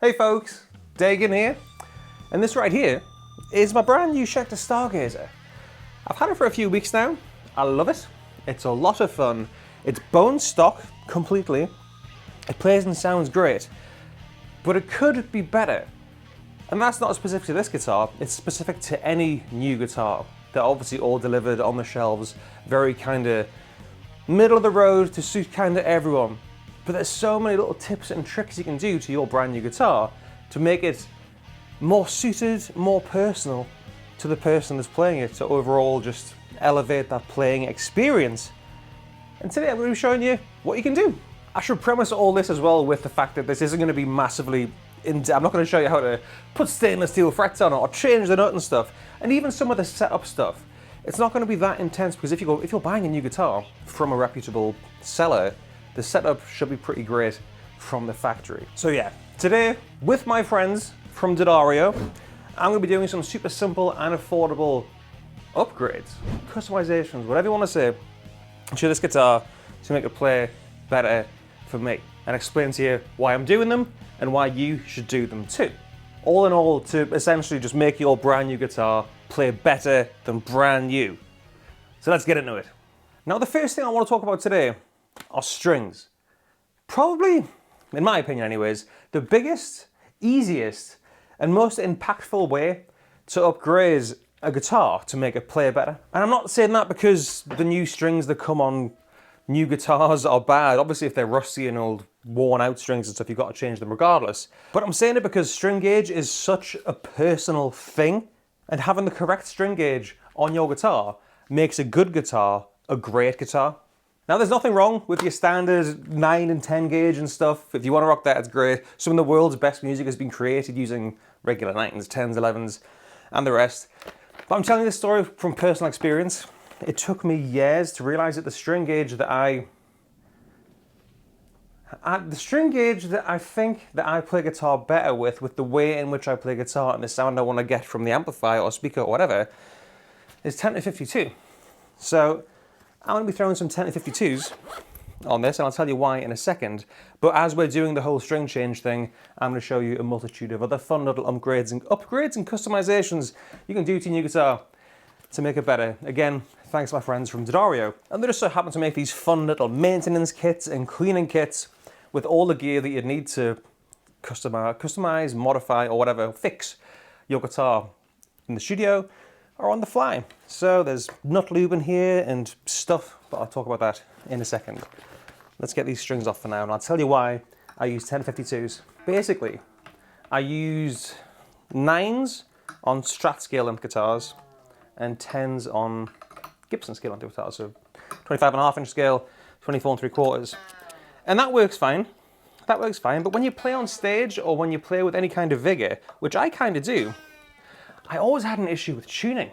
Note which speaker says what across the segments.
Speaker 1: Hey folks, Dagan here, and this right here is my brand new Schecter Stargazer. I've had it for a few weeks now. I love it. It's a lot of fun. It's bone stock completely. It plays and sounds great, but it could be better. And that's not specific to this guitar, it's specific to any new guitar. They're obviously all delivered on the shelves, very kind of middle of the road to suit kind of everyone. But there's so many little tips and tricks you can do to your brand new guitar to make it more suited, more personal to the person that's playing it, to overall just elevate that playing experience. And today I'm going to be showing you what you can do. I should premise all this as well with the fact that this isn't going to be massively in-depth. I'm not going to show you how to put stainless steel frets on it or change the nut and stuff, and even some of the setup stuff. It's not going to be that intense because if you're buying a new guitar from a reputable seller, the setup should be pretty great from the factory. So yeah, today with my friends from DAddario, I'm going to be doing some super simple and affordable upgrades, customizations, whatever you want to say, to this guitar to make it play better for me, and explain to you why I'm doing them and why you should do them too. All in all, to essentially just make your brand new guitar play better than brand new. So let's get into it. Now the first thing I want to talk about today are strings. Probably, in my opinion anyways, the biggest, easiest, and most impactful way to upgrade a guitar to make it play better. And I'm not saying that because the new strings that come on new guitars are bad. Obviously if they're rusty and old, worn out strings and stuff, you've got to change them regardless. But I'm saying it because string gauge is such a personal thing, and having the correct string gauge on your guitar makes a good guitar a great guitar. Now there's nothing wrong with your standard 9 and 10 gauge and stuff. If you want to rock that, it's great. Some of the world's best music has been created using regular 9s, 10s, 11s, and the rest. But I'm telling you this story from personal experience. It took me years to realize that the string gauge that I think that I play guitar better with the way in which I play guitar and the sound I want to get from the amplifier or speaker or whatever, is 10 to 52. So I'm going to be throwing some 10 to 52s on this, and I'll tell you why in a second. But as we're doing the whole string change thing, I'm going to show you a multitude of other fun little upgrades and customizations you can do to your new guitar to make it better. Again, thanks to my friends from DAddario. And they just so happen to make these fun little maintenance kits and cleaning kits with all the gear that you'd need to customize, modify, or whatever, fix your guitar in the studio or on the fly. So there's nut lube in here and stuff, but I'll talk about that in a second. Let's get these strings off for now, and I'll tell you why I use 1052s. Basically, I used 9s on Strat scale length guitars and 10s on Gibson scale length guitars, so 25.5 inch scale, 24 3/4. And that works fine. That works fine, but when you play on stage or when you play with any kind of vigor, which I kind of do, I always had an issue with tuning.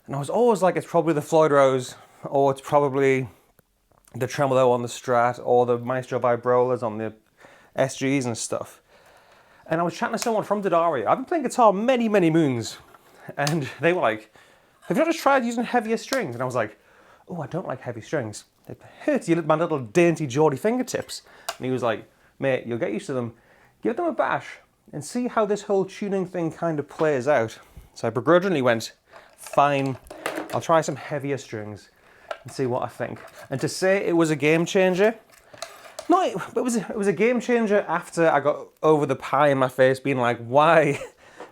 Speaker 1: And I was always like, it's probably the Floyd Rose, or it's probably the tremolo on the Strat, or the Maestro vibrolas on the SGs and stuff. And I was chatting to someone from DAddario. I've been playing guitar many, many moons. And they were like, have you not just tried using heavier strings? And I was like, oh, I don't like heavy strings. They hurt my little dainty Geordie fingertips. And he was like, mate, you'll get used to them. Give them a bash and see how this whole tuning thing kind of plays out. So I begrudgingly went, fine, I'll try some heavier strings and see what I think. And to say it was a game changer, no, it was a game changer after I got over the pie in my face, being like, why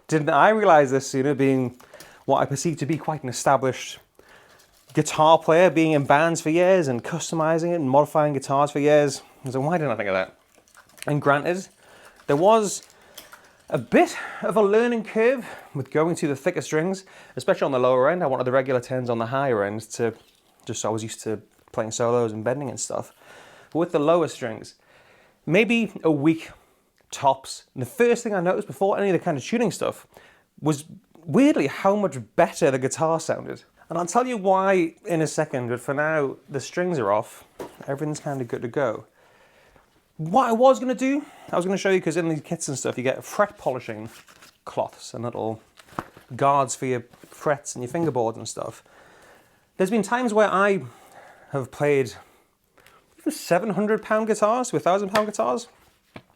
Speaker 1: didn't I realize this sooner, being what I perceive to be quite an established guitar player, being in bands for years and customizing it and modifying guitars for years. So why didn't I think of that? And granted, there was a bit of a learning curve with going to the thicker strings, especially on the lower end. I wanted the regular 10s on the higher end to just, I was used to playing solos and bending and stuff. But with the lower strings, maybe a week tops. And the first thing I noticed before any of the kind of tuning stuff was weirdly how much better the guitar sounded. And I'll tell you why in a second, but for now, the strings are off. Everything's kind of good to go. What I was going to do, I was going to show you, because in these kits and stuff, you get fret polishing cloths and little guards for your frets and your fingerboards and stuff. There's been times where I have played even £700 guitars to £1,000 guitars,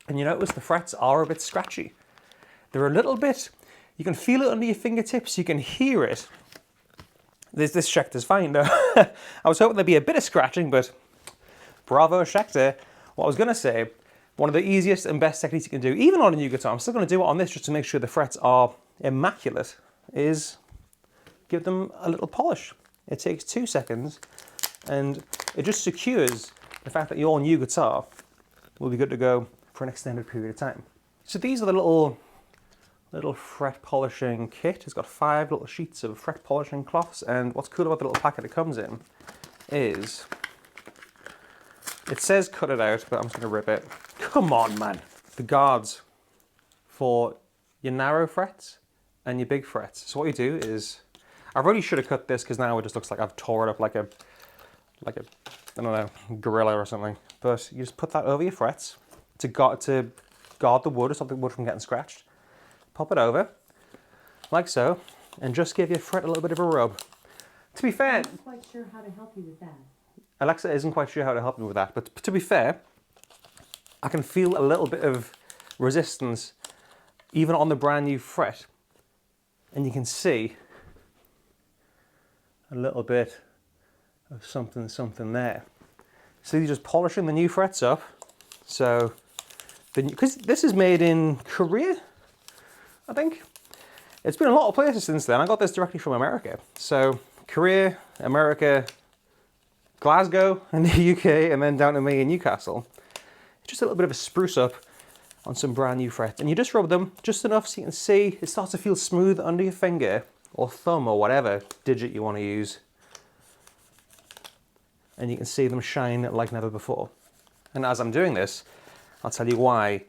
Speaker 1: And you notice the frets are a bit scratchy. They're a little bit, you can feel it under your fingertips, you can hear it. This Schecter's fine though. I was hoping there'd be a bit of scratching, but bravo Schecter. What I was gonna say, one of the easiest and best techniques you can do, even on a new guitar, I'm still gonna do it on this just to make sure the frets are immaculate, is give them a little polish. It takes 2 seconds and it just secures the fact that your new guitar will be good to go for an extended period of time. So these are the little fret polishing kit. It's got 5 little sheets of fret polishing cloths, and what's cool about the little packet it comes in is it says cut it out, but I'm just gonna rip it. Come on, man. The guards for your narrow frets and your big frets. So what you do is, I really should have cut this because now it just looks like I've tore it up like a, I don't know, gorilla or something. But you just put that over your frets to guard the wood or stop the wood from getting scratched. Pop it over, like so, and just give your fret a little bit of a rub. To be fair,
Speaker 2: I'm not quite sure how to help you with that.
Speaker 1: Alexa isn't quite sure how to help me with that, but to be fair, I can feel a little bit of resistance even on the brand new fret, and you can see a little bit of something there. So you're just polishing the new frets up. So, because this is made in Korea, I think. It's been a lot of places since then. I got this directly from America. So Korea, America, Glasgow in the UK, and then down to me in Newcastle. Just a little bit of a spruce up on some brand new frets. And you just rub them just enough so you can see it starts to feel smooth under your finger or thumb or whatever digit you want to use. And you can see them shine like never before. And as I'm doing this, I'll tell you why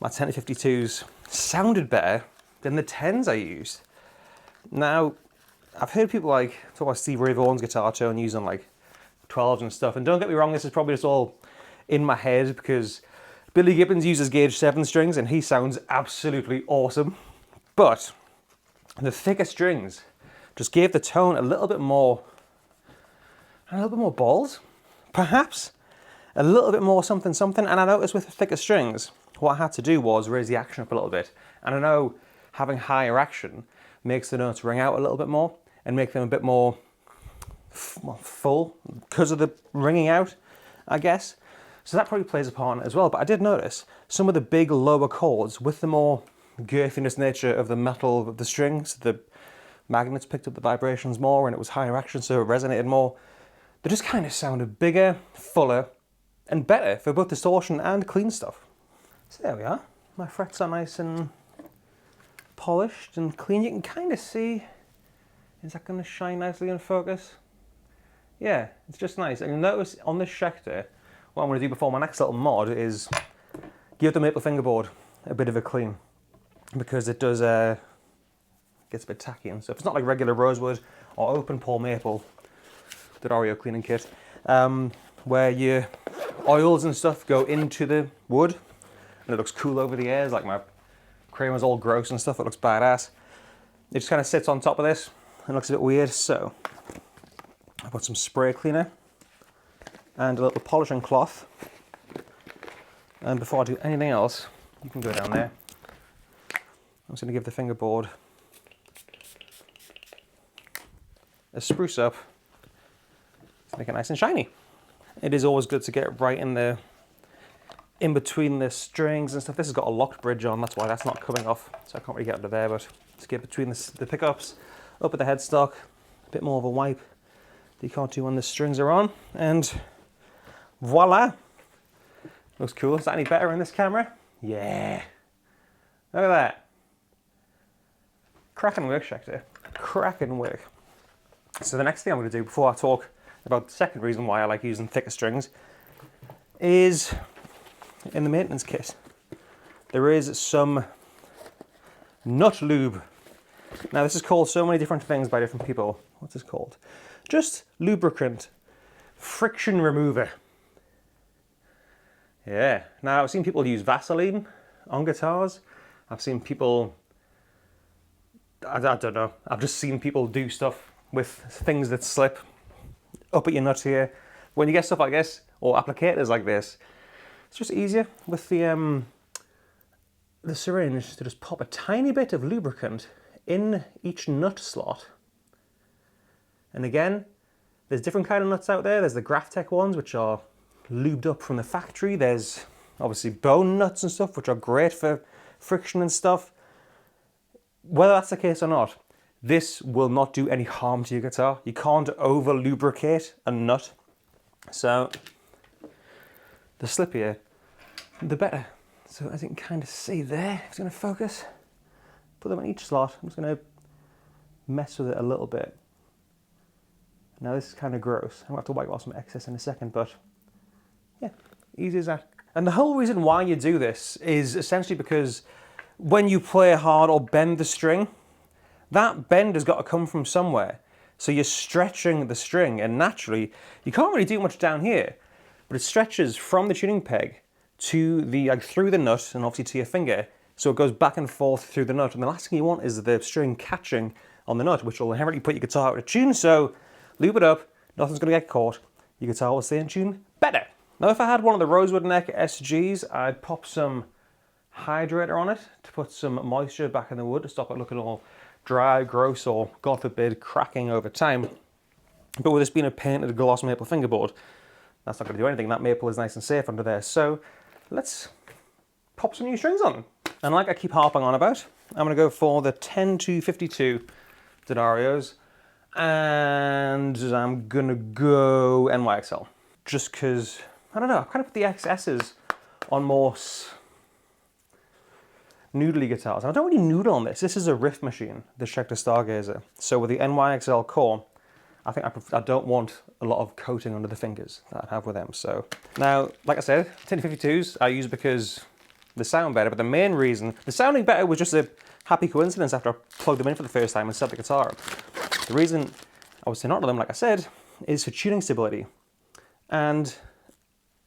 Speaker 1: my 10-52s sounded better than the 10s I used. Now, I've heard people like talk about Steve Ray Vaughan's guitar tone using like 12s and stuff, and don't get me wrong, this is probably just all in my head because Billy Gibbons uses gauge 7 strings and he sounds absolutely awesome. But the thicker strings just gave the tone a little bit more balls, perhaps a little bit more something. And I noticed with the thicker strings, what I had to do was raise the action up a little bit. And I know having higher action makes the notes ring out a little bit more and make them a bit more full because of the ringing out, I guess. So that probably plays a part in it as well. But I did notice some of the big lower chords with the more girthiness nature of the metal of the strings, the magnets picked up the vibrations more and it was higher action, so it resonated more. They just kind of sounded bigger, fuller, and better for both distortion and clean stuff. So there we are. My frets are nice and polished and clean. You can kind of see, is that going to shine nicely in focus? Yeah, it's just nice. And you'll notice on this Schecter, what I'm going to do before my next little mod is give the maple fingerboard a bit of a clean, because it does gets a bit tacky and stuff. It's not like regular rosewood or open pore maple DAddario cleaning kit, where your oils and stuff go into the wood and it looks cool over the ears, like my Kramer's all gross and stuff. It looks badass. It just kind of sits on top of this and looks a bit weird. So I put some spray cleaner and a little polishing cloth. And before I do anything else, you can go down there. I'm just going to give the fingerboard a spruce up to make it nice and shiny. It is always good to get right in between the strings and stuff. This has got a locked bridge on, that's why that's not coming off, so I can't really get under there, but just get between the pickups, up at the headstock, a bit more of a wipe that you can't do when the strings are on, and voila! Looks cool. Is that any better in this camera? Yeah. Look at that. Cracking work, Schecter. Cracking work. So the next thing I'm going to do before I talk about the second reason why I like using thicker strings is in the maintenance kit. There is some nut lube. Now this is called so many different things by different people. What's this called? Just lubricant friction remover. Yeah. Now I've seen people use Vaseline on guitars. I've seen people, I don't know, I've just seen people do stuff with things that slip up at your nut here. When you get stuff like this, or applicators like this, it's just easier with the the syringe to just pop a tiny bit of lubricant in each nut slot. And again, there's different kind of nuts out there. There's the Graphtec ones, which are lubed up from the factory. There's obviously bone nuts and stuff, which are great for friction and stuff. Whether that's the case or not, this will not do any harm to your guitar. You can't over lubricate a nut. So the slippier, the better. So as you can kind of see there, if it's going to focus, put them in each slot. I'm just going to mess with it a little bit. Now this is kind of gross. I'm going to have to wipe off some excess in a second, but yeah, easy as that. And the whole reason why you do this is essentially because when you play hard or bend the string, that bend has got to come from somewhere. So you're stretching the string, and naturally, you can't really do much down here, but it stretches from the tuning peg to the, through the nut and obviously to your finger. So it goes back and forth through the nut. And the last thing you want is the string catching on the nut, which will inherently put your guitar out of tune. So lube it up, nothing's going to get caught. Your guitar will stay in tune better. Now, if I had one of the rosewood neck SGs, I'd pop some hydrator on it to put some moisture back in the wood to stop it looking all dry, gross, or God forbid, cracking over time. But with this being a painted gloss maple fingerboard, that's not going to do anything. That maple is nice and safe under there. So let's pop some new strings on. And like I keep harping on about, I'm going to go for the 10 to 52 DAddarios, and I'm going to go NYXL. Just because, I don't know, I've kind of put the XS's on more noodly guitars. And I don't really noodle on this. This is a riff machine, the Schecter Stargazer. So with the NYXL core, I think I don't want a lot of coating under the fingers that I have with them. So now, like I said, 1052s I use because they sound better, but the main reason, the sounding better was just a happy coincidence after I plugged them in for the first time and set the guitar up. The reason I was saying not to them, like I said, is for tuning stability. And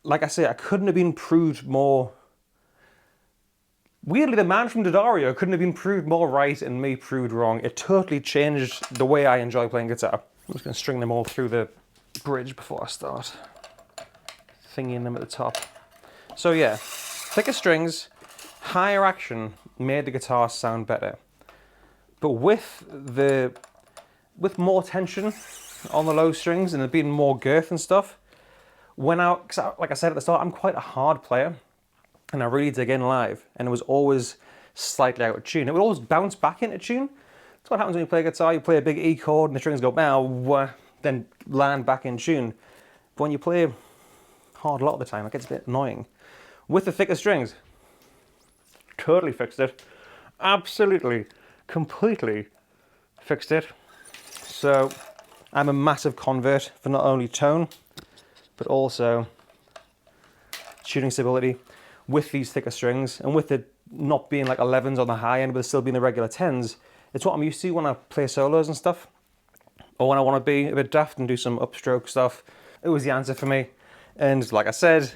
Speaker 1: like I say, I couldn't have been proved more. Weirdly, the man from DAddario couldn't have been proved more right and me proved wrong. It totally changed the way I enjoy playing guitar. I'm just going to string them all through the bridge before I start thingying them at the top. So yeah, thicker strings, higher action made the guitar sound better. But with more tension on the low strings and there being more girth and stuff, like I said at the start, I'm quite a hard player. And I really dig in live, and it was always slightly out of tune. It would always bounce back into tune. That's what happens when you play guitar. You play a big E chord and the strings go bow, then land back in tune. But when you play hard a lot of the time, it gets a bit annoying. With the thicker strings, totally fixed it. Absolutely, completely fixed it. So I'm a massive convert for not only tone, but also tuning stability. With these thicker strings, and with it not being like 11s on the high end, but still being the regular 10s, it's what I'm used to when I play solos and stuff. Or when I want to be a bit daft and do some upstroke stuff. It was the answer for me. And like I said,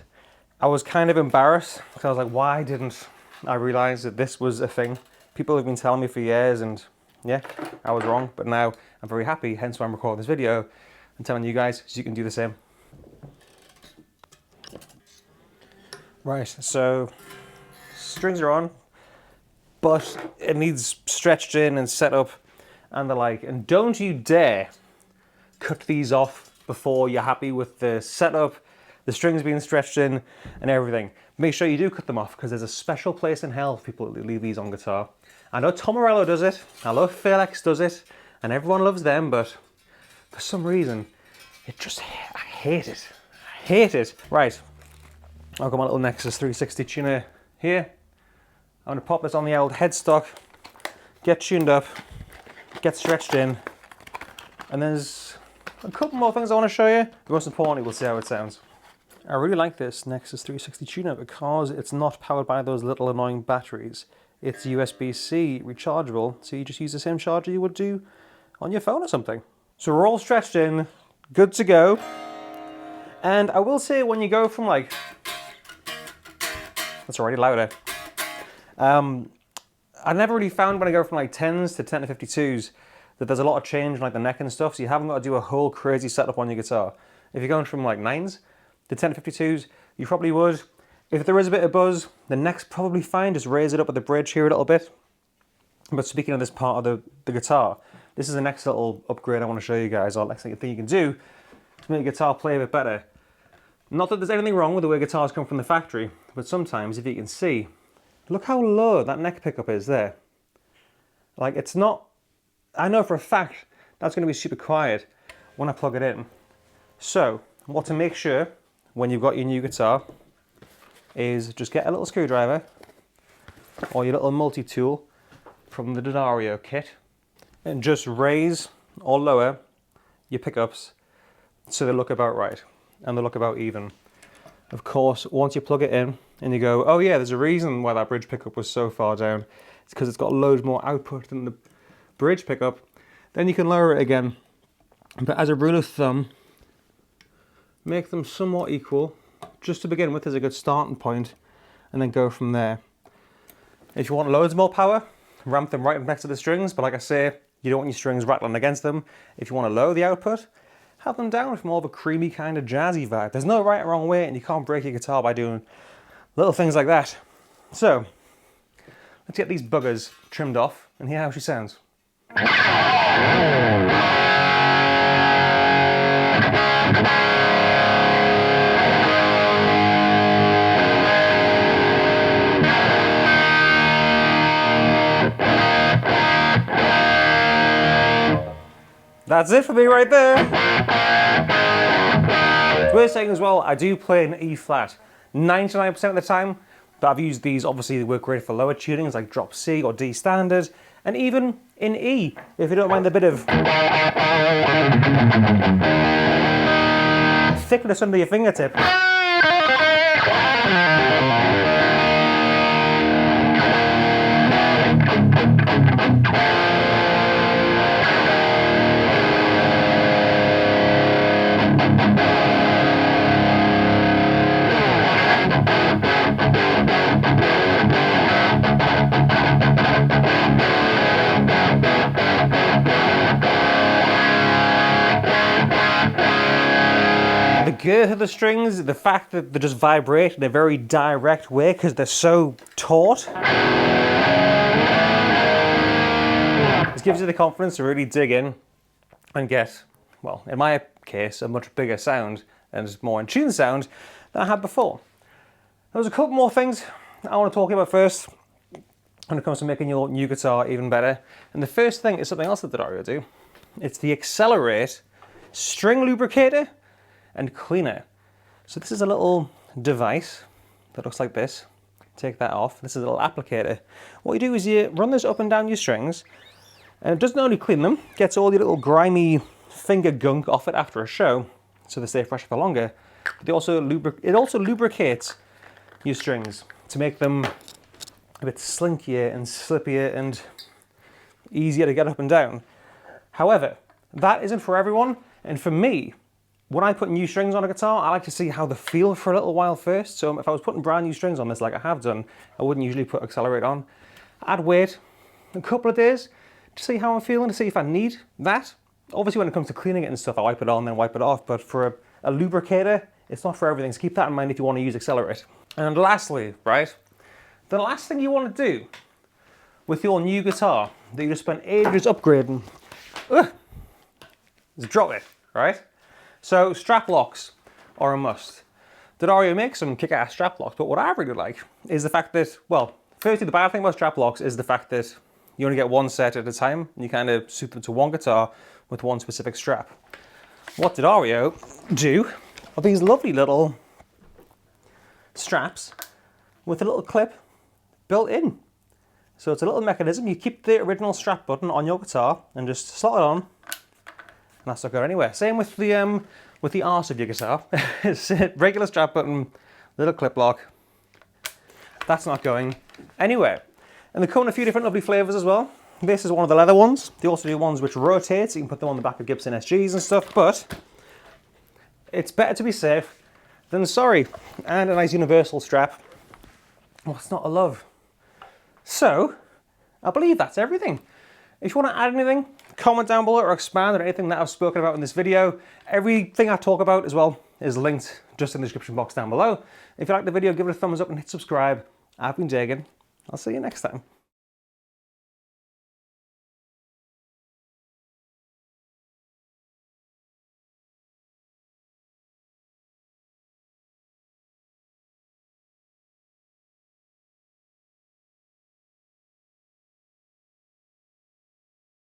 Speaker 1: I was kind of embarrassed, because I was like, why didn't I realize that this was a thing? People have been telling me for years, and yeah, I was wrong. But now I'm very happy, hence why I'm recording this video and telling you guys so you can do the same. Right, so strings are on, but it needs stretched in and set up and the like. And don't you dare cut these off before you're happy with the setup, the strings being stretched in and everything. Make sure you do cut them off, because there's a special place in hell for people that leave these on guitar. I know Tom Morello does it, I know Felix does it, and everyone loves them, but for some reason, I hate it. I hate it. Right. I've got my little Nexus 360 tuner here. I'm going to pop this on the old headstock, get tuned up, get stretched in, and there's a couple more things I want to show you. But most importantly, we'll see how it sounds. I really like this Nexus 360 tuner because it's not powered by those little annoying batteries. It's USB-C rechargeable, so you just use the same charger you would do on your phone or something. So we're all stretched in, good to go. And I will say, when you go from like, that's already louder. I never really found when I go from like 10s to 10 to 52s that there's a lot of change in like the neck and stuff, so you haven't got to do a whole crazy setup on your guitar. If you're going from like 9s to 10 to 52s, you probably would. If there is a bit of buzz, the neck's probably fine. Just raise it up at the bridge here a little bit. But speaking of this part of the guitar, this is the next little upgrade I want to show you guys, or next thing you can do to make your guitar play a bit better. Not that there's anything wrong with the way guitars come from the factory, but sometimes, if you can see, look how low that neck pickup is there. Like, it's not, I know for a fact that's going to be super quiet when I plug it in. So, what to make sure when you've got your new guitar is just get a little screwdriver or your little multi-tool from the DAddario kit and just raise or lower your pickups so they look about right and they look about even. Of course, once you plug it in and you go, oh yeah, there's a reason why that bridge pickup was so far down. It's because it's got loads more output than the bridge pickup. Then you can lower it again. But as a rule of thumb, make them somewhat equal, just to begin with as a good starting point, and then go from there. If you want loads more power, ramp them right up next to the strings, but like I say, you don't want your strings rattling against them. If you want to lower the output, have them down with more of a creamy kind of jazzy vibe. There's no right or wrong way, and you can't break your guitar by doing little things like that. So, let's get these buggers trimmed off and hear how she sounds. That's it for me right there. It's worth saying as well, I do play an E flat 99% of the time, but I've used these, obviously they work great for lower tunings like drop C or D standard, and even in E, if you don't mind the bit of thickness under your fingertip. The girth of the strings, the fact that they just vibrate in a very direct way because they're so taut. This gives you the confidence to really dig in and get, well, in my case, a much bigger sound and more in tune sound than I had before. There's a couple more things I want to talk about first when it comes to making your new guitar even better. And the first thing is something else that DAddario do. It's the Accelerate String Lubricator and Cleaner. So this is a little device that looks like this. Take that off. This is a little applicator. What you do is you run this up and down your strings, and it doesn't only clean them, gets all your little grimy finger gunk off it after a show, so they stay fresh for longer. But it also lubricates your strings to make them a bit slinkier and slippier and easier to get up and down. However, that isn't for everyone, and for me, when I put new strings on a guitar, I like to see how they feel for a little while first. So if I was putting brand new strings on this like I have done, I wouldn't usually put Accelerate on. I'd wait a couple of days to see how I'm feeling, to see if I need that. Obviously when it comes to cleaning it and stuff, I wipe it on, then wipe it off. But for a lubricator, it's not for everything. So keep that in mind if you want to use Accelerate. And lastly, right, the last thing you want to do with your new guitar that you just spent ages upgrading, is drop it, right? So strap locks are a must. DAddario makes some kick-ass strap locks, but what I really like is the fact that, well, firstly the bad thing about strap locks is the fact that you only get one set at a time, and you kind of suit them to one guitar with one specific strap. What DAddario do are these lovely little straps with a little clip built in. So it's a little mechanism. You keep the original strap button on your guitar and just slot it on, and that's not going anywhere. Same with the arse of your guitar. It's a regular strap button, little clip lock. That's not going anywhere. And they come in a few different lovely flavors as well. This is one of the leather ones. They also do ones which rotate, so you can put them on the back of Gibson SGs and stuff, but it's better to be safe than sorry. And a nice universal strap. What's not to love? So, I believe that's everything. If you want to add anything, comment down below or expand on anything that I've spoken about in this video. Everything I talk about as well is linked just in the description box down below. If you like the video, give it a thumbs up and hit subscribe. I've been Dagan. I'll see you next time.